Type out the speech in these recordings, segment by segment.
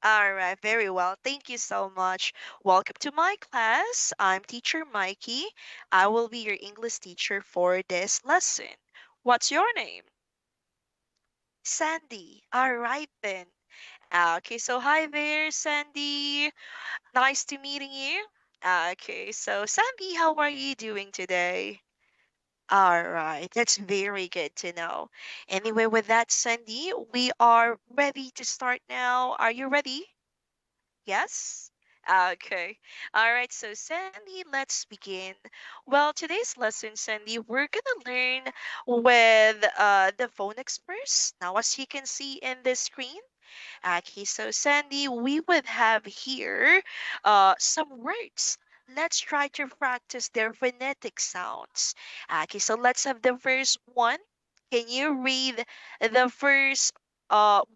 All right, very well. Thank you so much. Welcome to my class. I'm teacher Mikey. I will be your English teacher for this lesson. What's your name? Sandy. All right then. Okay, so hi there, Sandy. Nice to meeting you. Okay, so Sandy, how are you doing today? All right, that's very good to know. Anyway, with that, Sandy, we are ready to start now. Are you ready? Yes? Okay. All right, so Sandy, let's begin. Well, today's lesson, Sandy, we're gonna learn with the phonics first. Now, as you can see in the screen, okay, so Sandy, we would have here some words. Let's try to practice their phonetic sounds. Okay, so let's have the first one. Can you read the first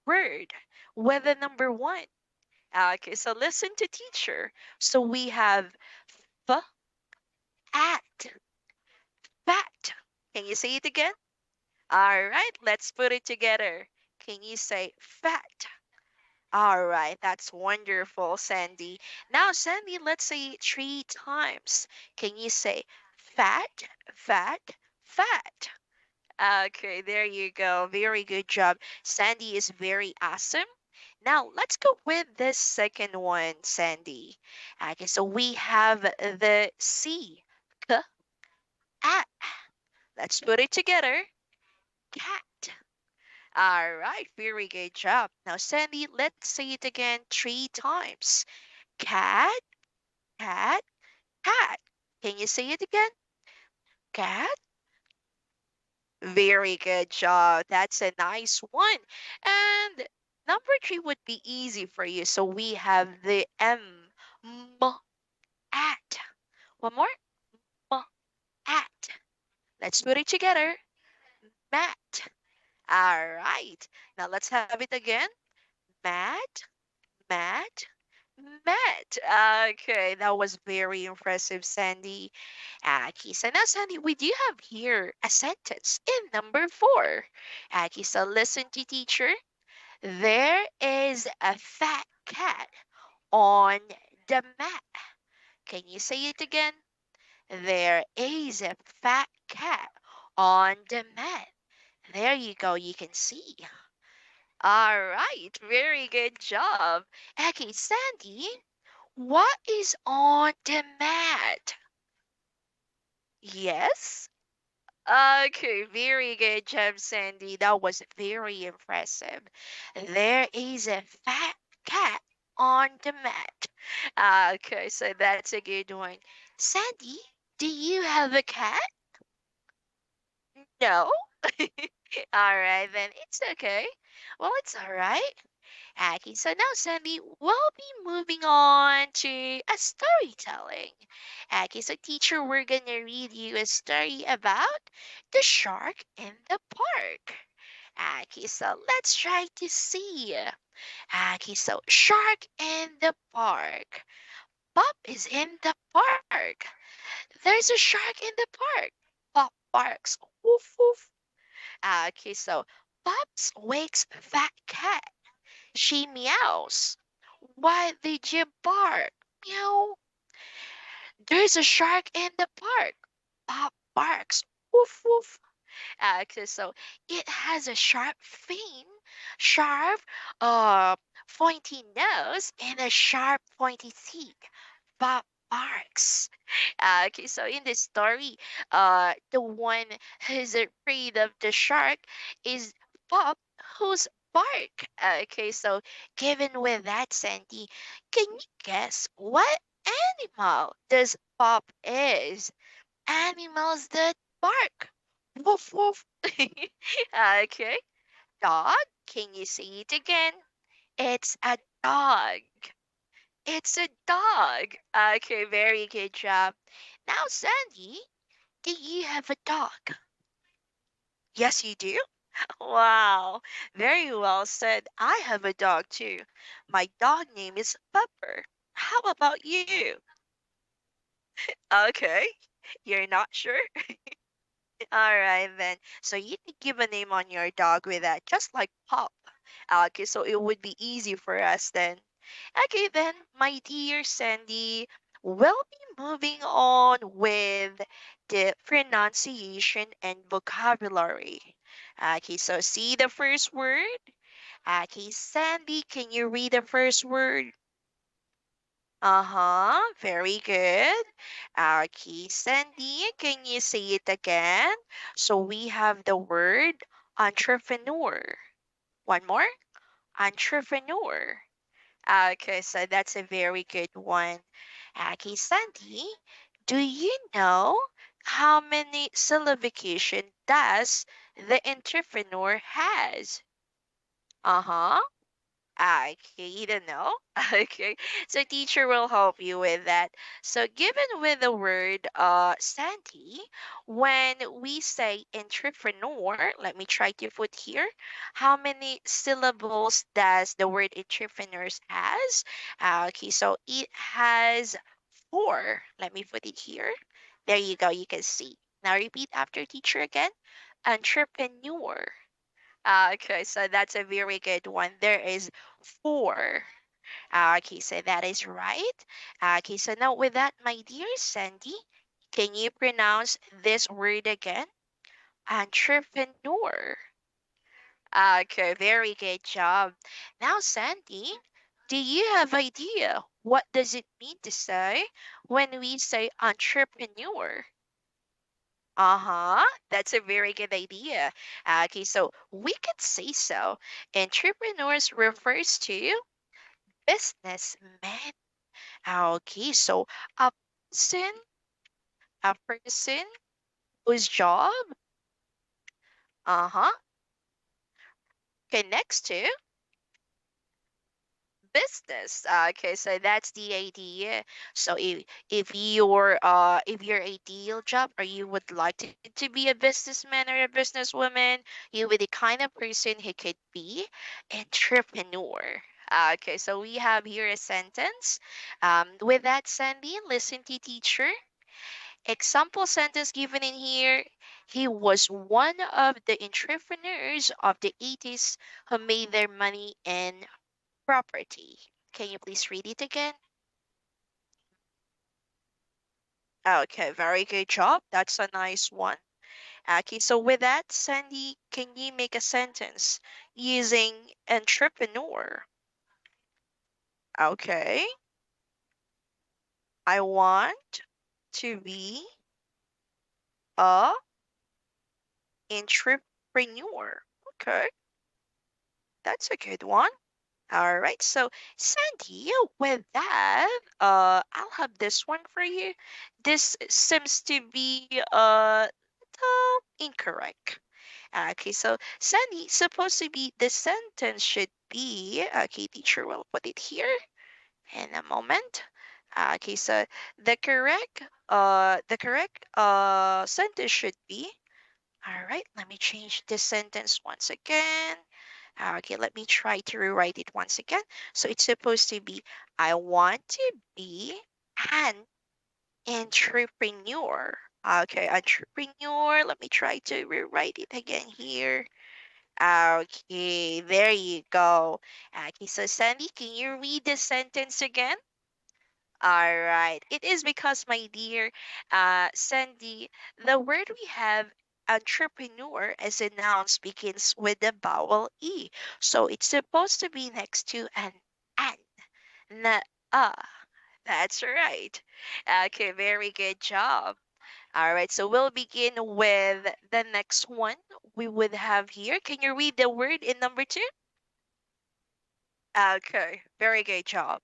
word with the number one? Okay, so listen to teacher. So we have f, at, fat. Can you say it again? All right, let's put it together. Can you say fat? All right, that's wonderful, Sandy. Now, Sandy, let's say it 3 times. Can you say fat, fat, fat? Okay, there you go. Very good job. Sandy is very awesome. Now, let's go with the second one, Sandy. Okay, so we have the C, k, at. Let's put it together. Cat. All right, very good job. Now, Sandy, let's say it again 3 times. Cat, cat, cat. Can you say it again? Cat. Very good job. That's a nice one. And number three would be easy for you. So we have the M, at. One more. M, at. Let's put it together. Mat. All right. Now let's have it again. Mat, mat, mat. Okay, that was very impressive, Sandy. Okay, so now, Sandy, we do have here a sentence in number four. Okay, so listen to teacher. There is a fat cat on the mat. Can you say it again? There is a fat cat on the mat. There you go, you can see. All right, very good job. Okay, Sandy, what is on the mat? Yes? Okay, very good job, Sandy. That was very impressive. There is a fat cat on the mat. Okay, so that's a good one. Sandy, do you have a cat? No? All right, then it's okay. Well, it's all right. Okay, so now, Sandy, we'll be moving on to a storytelling. Okay, so teacher, we're gonna read you a story about the shark in the park. Okay, so let's try to see. Okay, so shark in the park. Bob is in the park. There's a shark in the park. Bob barks. Woof woof. Okay, so Bob's wakes fat cat. She meows. Why did you bark? Meow. There's a shark in the park. Bob barks. Woof woof. Okay, so it has a sharp fin, sharp, uh, pointy nose, and a sharp, pointy teeth. Bob barks. Okay, so in this story, the one who's afraid of the shark is Bob, who's bark. Okay, so given with that, Sandy, can you guess what animal this Bob is? Animals that bark. Woof woof. Okay, dog. Can you say it again? It's a dog. It's a dog. Okay, very good job. Now, Sandy, do you have a dog? Yes, you do? Wow, very well said. I have a dog too. My dog name is Pepper. How about you? Okay, you're not sure? All right then. So you can give a name on your dog with that, just like Pop. Okay, so it would be easy for us then. Okay, then, my dear Sandy, we'll be moving on with the pronunciation and vocabulary. Okay, so see the first word? Okay, Sandy, can you read the first word? Uh-huh, very good. Okay, Sandy, can you say it again? So we have the word entrepreneur. One more, entrepreneur. Okay, so that's a very good one. Okay, Sandy, do you know how many syllabication does the entrepreneur has? Uh-huh. Okay, you don't know? Okay, so teacher will help you with that. So given with the word Sandy, when we say entrepreneur, let me try to put here, how many syllables does the word entrepreneurs has? Okay, so it has four. Let me put it here. There you go, you can see. Now repeat after teacher again. Entrepreneur. Okay, so that's a very good one. There is four. Okay, so that is right. Okay, so now with that, my dear Sandy, can you pronounce this word again? Entrepreneur. Okay, very good job. Now, Sandy, do you have idea what does it mean to say when we say entrepreneur? Uh-huh. That's a very good idea. Okay, so we could say so. Entrepreneurs refers to businessmen. Okay, so a person, a person whose job, uh-huh, connects to business. Okay, so that's the idea. So if your ideal job or you would like to be a businessman or a businesswoman, you would the kind of person who could be entrepreneur. Okay, so we have here a sentence. With that, Sandy, listen to teacher. Example sentence given in here. He was one of the entrepreneurs of the 80s who made their money in property. Can you please read it again? Okay, very good job. That's a nice one. Okay, so with that, Sandy, can you make a sentence using entrepreneur? Okay, I want to be a entrepreneur. Okay, that's a good one. All right, so Sandy, with that, I'll have this one for you. This seems to be incorrect. Okay, so Sandy, supposed to be the sentence should be okay. Teacher will put it here in a moment. Okay, so the correct sentence should be. All right, let me change this sentence once again. Okay, let me try to rewrite it once again. So it's supposed to be, I want to be an entrepreneur. Okay, entrepreneur. Let me try to rewrite it again here. Okay, there you go. Okay, so Sandy, can you read the sentence again? All right. It is because, my dear Sandy, the word we have entrepreneur as a noun begins with the vowel E. So it's supposed to be next to an, not a. That's right. Okay, very good job. All right, so we'll begin with the next one we would have here. Can you read the word in number two? Okay, very good job.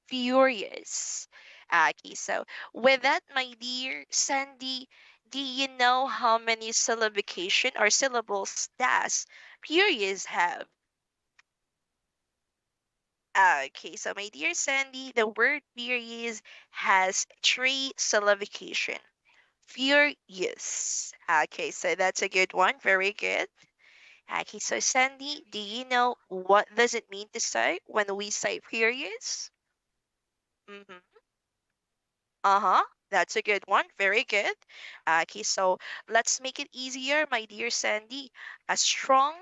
Furious. Okay, so with that, my dear Sandy, do you know how many syllabication or syllables does furious have? Okay, so my dear Sandy, the word furious has three syllabication. Furious. Okay, so that's a good one. Very good. Okay, so Sandy, do you know what does it mean to say when we say furious? Mm-hmm. Uh-huh. That's a good one. Very good. Okay, so let's make it easier, my dear Sandy. A strong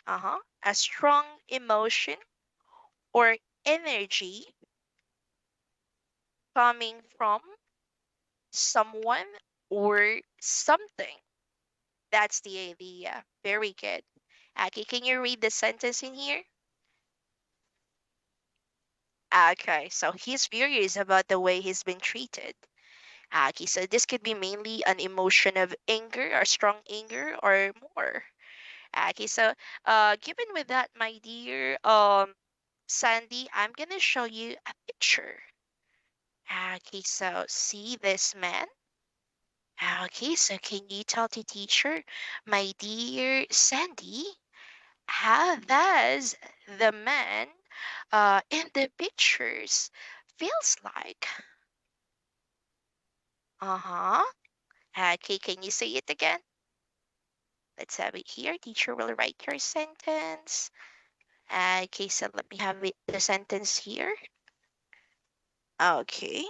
A strong emotion or energy coming from someone or something. That's the idea. Very good. Okay, can you read the sentence in here? Okay, so he's furious about the way he's been treated. Okay, so this could be mainly an emotion of anger or strong anger or more. Okay, so given with that, my dear Sandy, I'm gonna show you a picture. Okay, so see this man. Okay, so can you tell the teacher, my dear Sandy, how does the man in the pictures feels like? Uh-huh. Okay, can you say it again? Let's have it here. Teacher will write your sentence. Okay, so let me have the sentence here. Okay.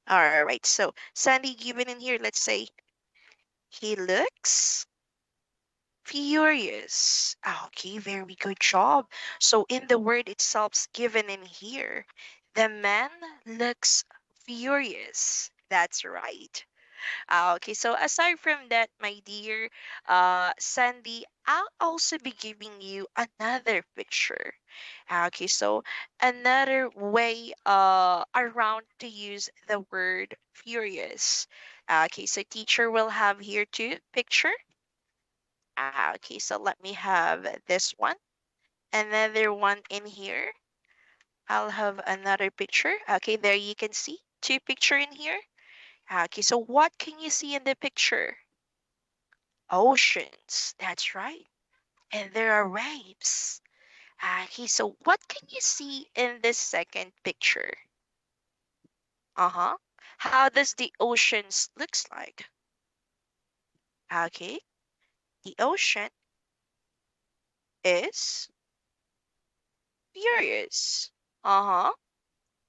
All right. So Sandy, given in here, let's say he looks furious. Okay, very good job. So in the word itself given in here, the man looks furious. That's right. Okay, so aside from that, my dear Sandy, I'll also be giving you another picture. Okay, so another way around to use the word furious. Okay, so teacher will have here two picture. Okay, so let me have this one. Another one in here. I'll have another picture. Okay, there you can see two picture in here. Okay, so what can you see in the picture? Oceans. That's right. And there are waves. Okay, so what can you see in this second picture? Uh-huh. How does the oceans looks like? Okay, the ocean is furious. Uh-huh.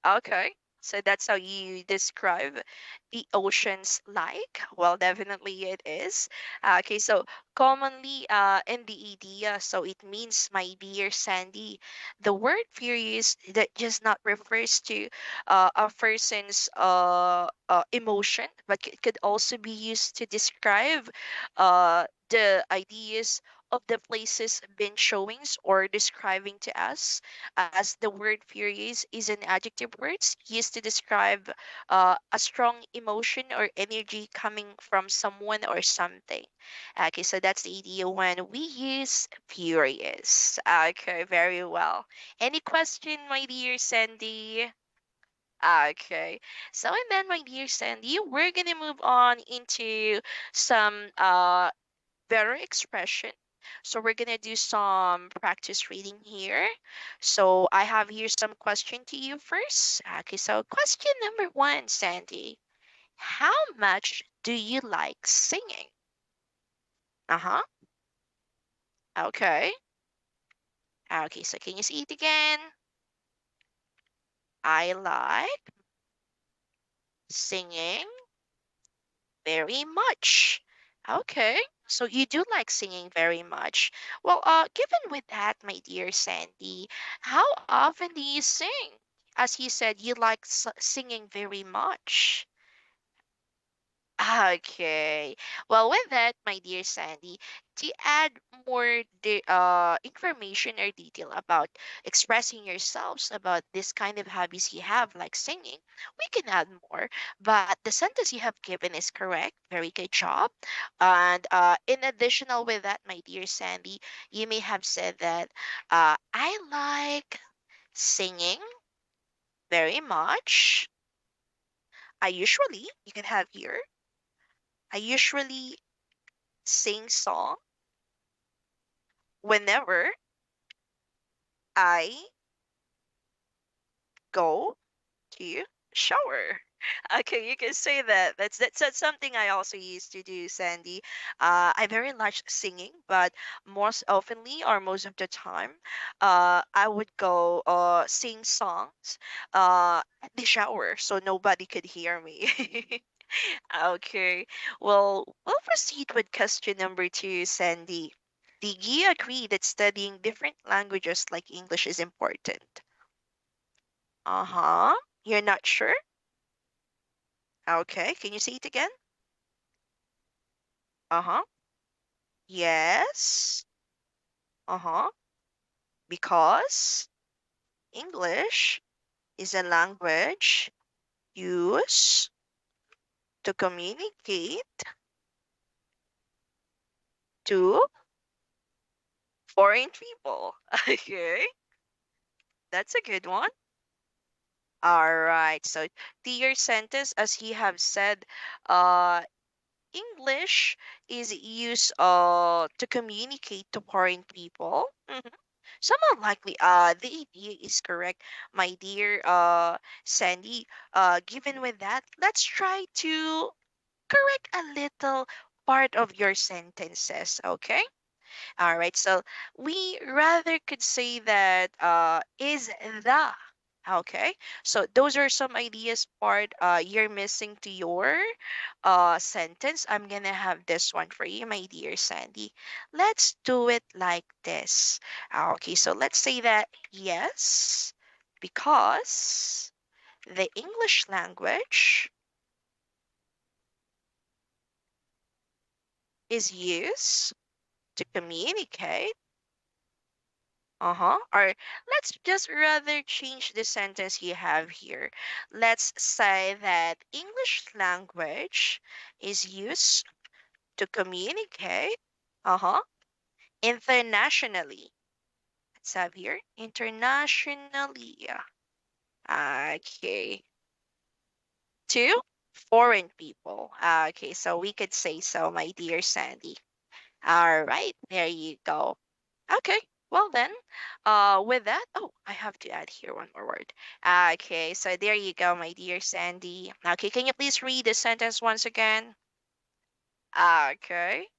Okay. So that's how you describe the oceans like? Well, definitely it is. Okay, so commonly in the idea, so it means my dear Sandy, the word furious that just not refers to a person's emotion, but it could also be used to describe the ideas of the places been showings or describing to us, as the word furious is an adjective word used to describe a strong emotion or energy coming from someone or something. Okay, so that's the idea when we use furious. Okay, very well. Any question, my dear Sandy? Okay, so and then, my dear Sandy, we're gonna move on into some better expression. So we're gonna do some practice reading here. So I have here some question to you first. Okay, so question number one, Sandy. How much do you like singing? Uh-huh. Okay. Okay, so can you see it again? I like singing very much. Okay. So you do like singing very much. Well, given with that, my dear Sandy, how often do you sing? As you said, you like singing very much. Okay. Well, with that, my dear Sandy, to add more information or detail about expressing yourselves about this kind of hobbies you have, like singing, we can add more. But the sentence you have given is correct. Very good job. And in additional with that, my dear Sandy, you may have said that I like singing very much. You can have here, I usually sing song whenever I go to shower. Okay, you can say that. That's something I also used to do, Sandy. I very much singing, but most oftenly or most of the time, I would go sing songs at the shower so nobody could hear me. Okay, well, we'll proceed with question number two, Sandy. Do you agree that studying different languages like English is important? Uh-huh. You're not sure? Okay. Can you say it again? Uh-huh. Yes. Uh-huh. Because English is a language used to communicate to foreign people. Okay. That's a good one. All right. So, to your sentence, as he have said, uh, English is used to communicate to foreign people. Somewhat likely, the idea is correct, my dear Sandy. Given with that, let's try to correct a little part of your sentences, okay? All right, so we rather could say that is the. Okay, so those are some ideas part you're missing to your sentence. I'm gonna have this one for you, my dear Sandy. Let's do it like this. Okay, so let's say that yes, because the English language is used to communicate. Uh-huh. Or let's just rather change the sentence you have here. Let's say that English language is used to communicate, uh-huh, internationally. Let's have here internationally. Okay. To foreign people. Okay, so we could say so, my dear Sandy. All right, there you go. Okay, well then, with that, oh, I have to add here one more word. Okay, so there you go, my dear Sandy. Okay, can you please read the sentence once again? Okay.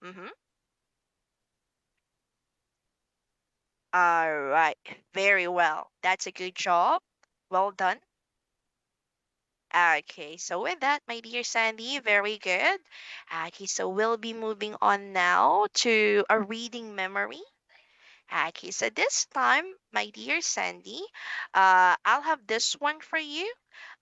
Mm-hmm. All right. Very well. That's a good job. Well done. Okay, so with that, my dear Sandy, very good. Okay, so we'll be moving on now to a reading memory. Okay, so this time, my dear Sandy, I'll have this one for you.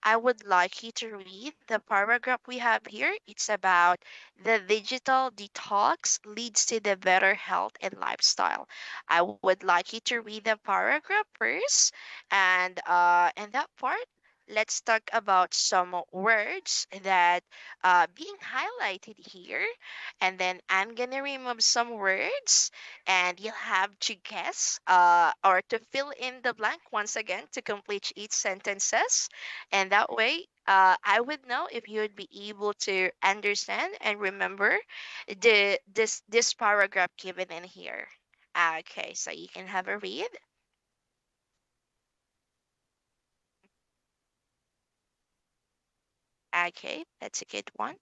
I would like you to read the paragraph we have here. It's about the digital detox leads to the better health and lifestyle. I would like you to read the paragraph first, and in that part, let's talk about some words that being highlighted here, and then I'm gonna remove some words and you'll have to guess or to fill in the blank once again to complete each sentences. And that way, I would know if you would be able to understand and remember this paragraph given in here. Okay, so you can have a read. Okay, that's a good one.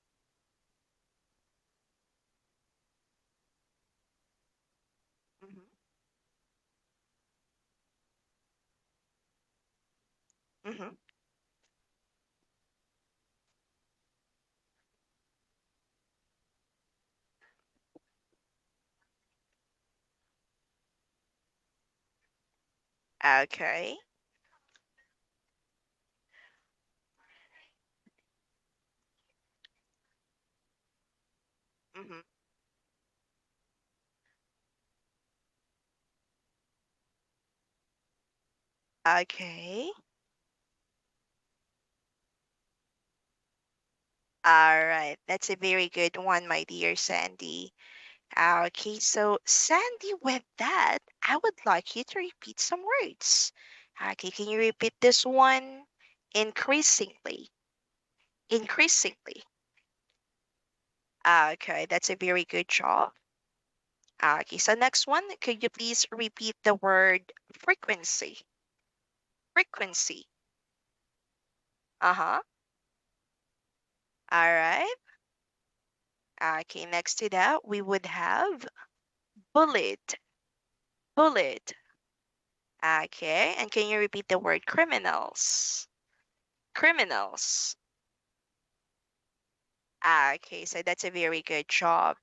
Hmm. Hmm. Okay. Hmm. Okay. All right. That's a very good one, my dear Sandy. Okay, so Sandy, with that, I would like you to repeat some words. Okay, can you repeat this one? Increasingly. Increasingly. Okay, that's a very good job. Okay, so next one, could you please repeat the word frequency? Frequency. Uh-huh. All right. Okay, next to that, we would have bullet. Bullet. Okay, and can you repeat the word criminals? Criminals. Okay, so that's a very good job.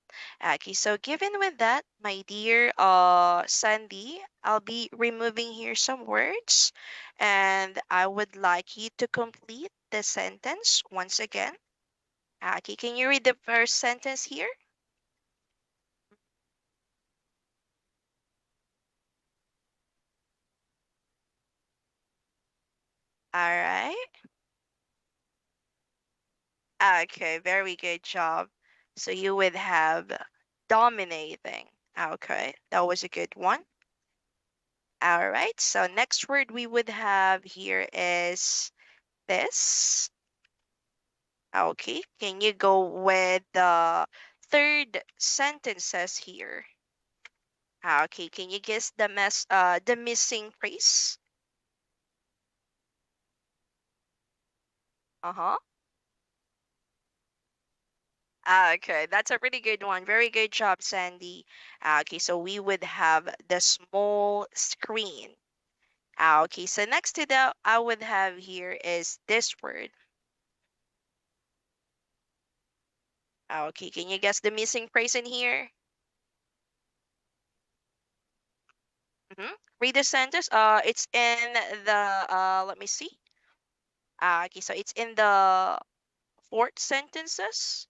Okay, so given with that, my dear Sandy, I'll be removing here some words and I would like you to complete the sentence once again. Okay, can you read the first sentence here? All right. Okay, very good job. So you would have dominating. Okay, that was a good one. All right, so next word we would have here is this. Okay, can you go with the third sentences here? Okay, can you guess the missing phrase? Uh-huh. Okay, that's a pretty good one. Very good job, Sandy. Okay, so we would have the small screen. Okay, so next to that, I would have here is this word. Okay, can you guess the missing phrase in here? Read the sentence. It's in the let me see. Okay, so it's in the fourth sentences.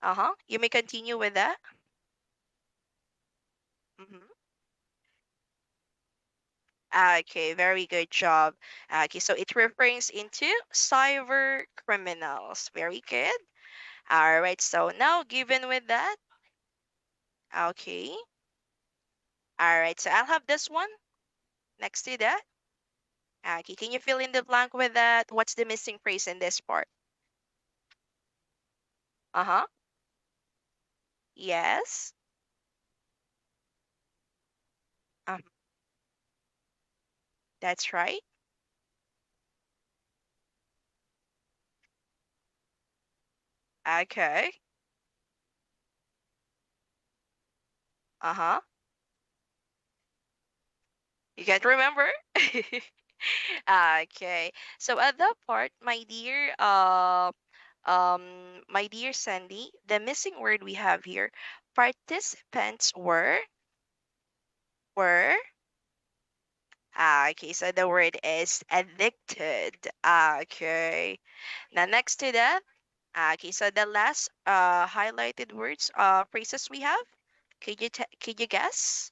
Uh-huh. You may continue with that. Mm-hmm. Okay, very good job. Okay, so it refers into cyber criminals. Very good. All right, so now given with that, okay. All right, so I'll have this one next to that. Okay, can you fill in the blank with that? What's the missing phrase in this part? Uh-huh. Yes. Um, that's right. Okay. Uh-huh. You can't remember? Okay. So at that part, my dear Sandy, the missing word we have here, participants were okay, so the word is addicted. Okay. Now next to that, okay, so the last highlighted words phrases we have, could you guess?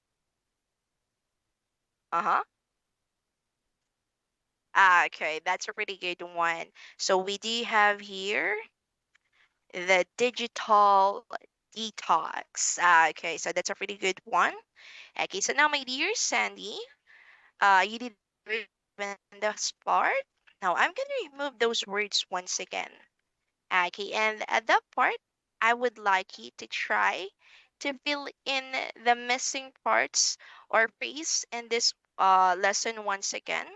Uh-huh. Okay, that's a pretty good one. So we do have here the digital detox. Okay, so that's a pretty good one. Okay, so now my dear Sandy, you did very well in this part. Now I'm gonna remove those words once again. Okay, and at that part, I would like you to try to fill in the missing parts or phrase in this lesson once again.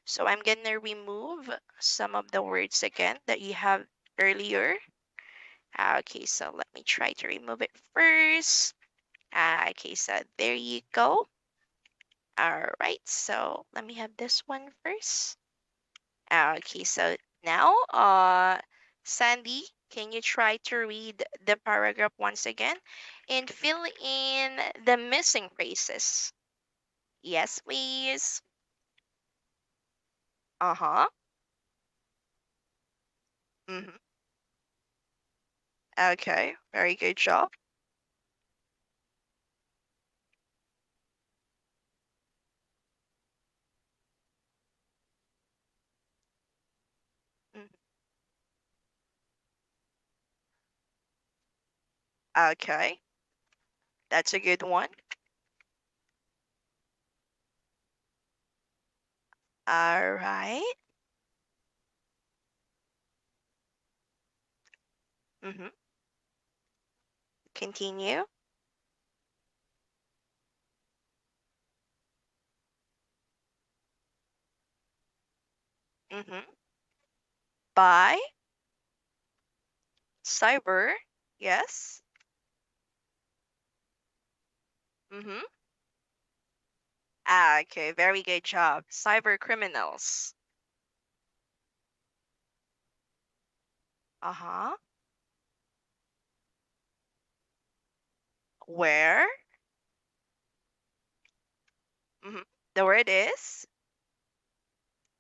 So I'm gonna remove some of the words again that you have earlier. Okay, so let me try to remove it first. Okay, so there you go. All right, so let me have this one first. Okay, so now, Sandy, can you try to read the paragraph once again and fill in the missing phrases? Yes, please. Uh-huh. Mm-hmm. Okay, very good job. Mhm. Okay, that's a good one. All right. Mm-hmm. Continue. Mm-hmm. By cyber. Yes. Mm-hmm. Okay, very good job. Cyber criminals. Uh-huh. Where? Mhm. The word is?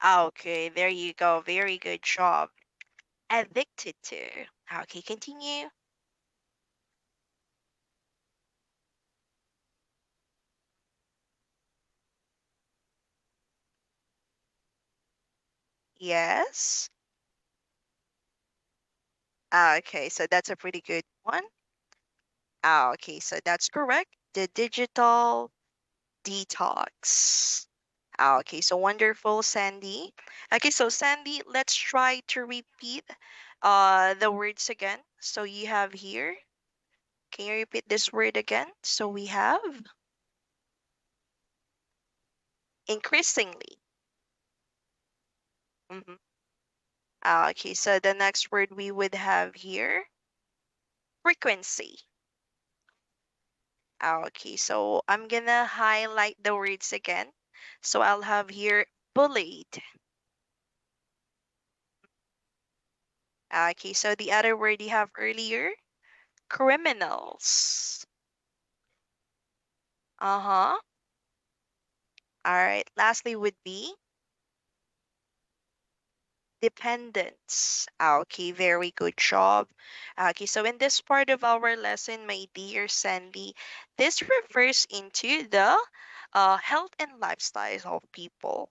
Okay, there you go. Very good job. Addicted to. Okay, continue. Yes. Okay, so that's a pretty good one. Okay, so that's correct. The digital detox. Okay, so wonderful, Sandy. Okay, so Sandy, let's try to repeat the words again. So you have here. Can you repeat this word again? So we have increasingly. Mhm. Okay, so the next word we would have here, frequency. Okay, so I'm gonna highlight the words again. So I'll have here bullied. Okay, so the other word you have earlier, criminals. Uh-huh. All right, lastly would be dependence. Okay, very good job. Okay, so in this part of our lesson, my dear Sandy, this refers into the health and lifestyles of people.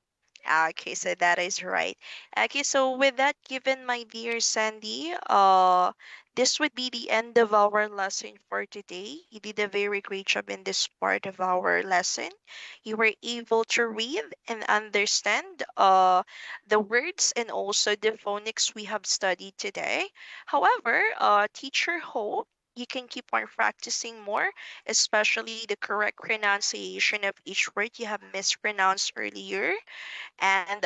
Okay, so that is right. Okay, so with that given, my dear Sandy, this would be the end of our lesson for today. You did a very great job in this part of our lesson. You were able to read and understand the words and also the phonics we have studied today. However, teacher hope you can keep on practicing more, especially the correct pronunciation of each word you have mispronounced earlier. And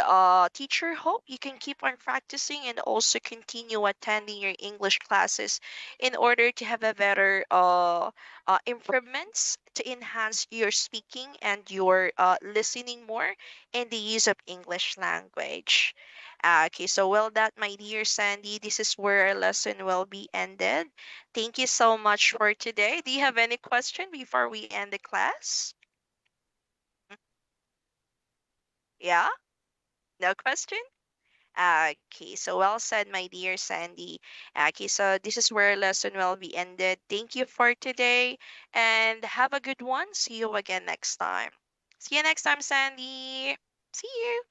teacher, hope you can keep on practicing and also continue attending your English classes in order to have a better improvements to enhance your speaking and your listening more in the use of English language. Okay, so well that my dear Sandy, this is where our lesson will be ended. Thank you so much for today. Do you have any question before we end the class? Mm, yeah? No question? Okay, so well said, my dear Sandy. Okay, so this is where lesson will be ended. Thank you for today and have a good one. See you again next time. See you next time, Sandy. See you.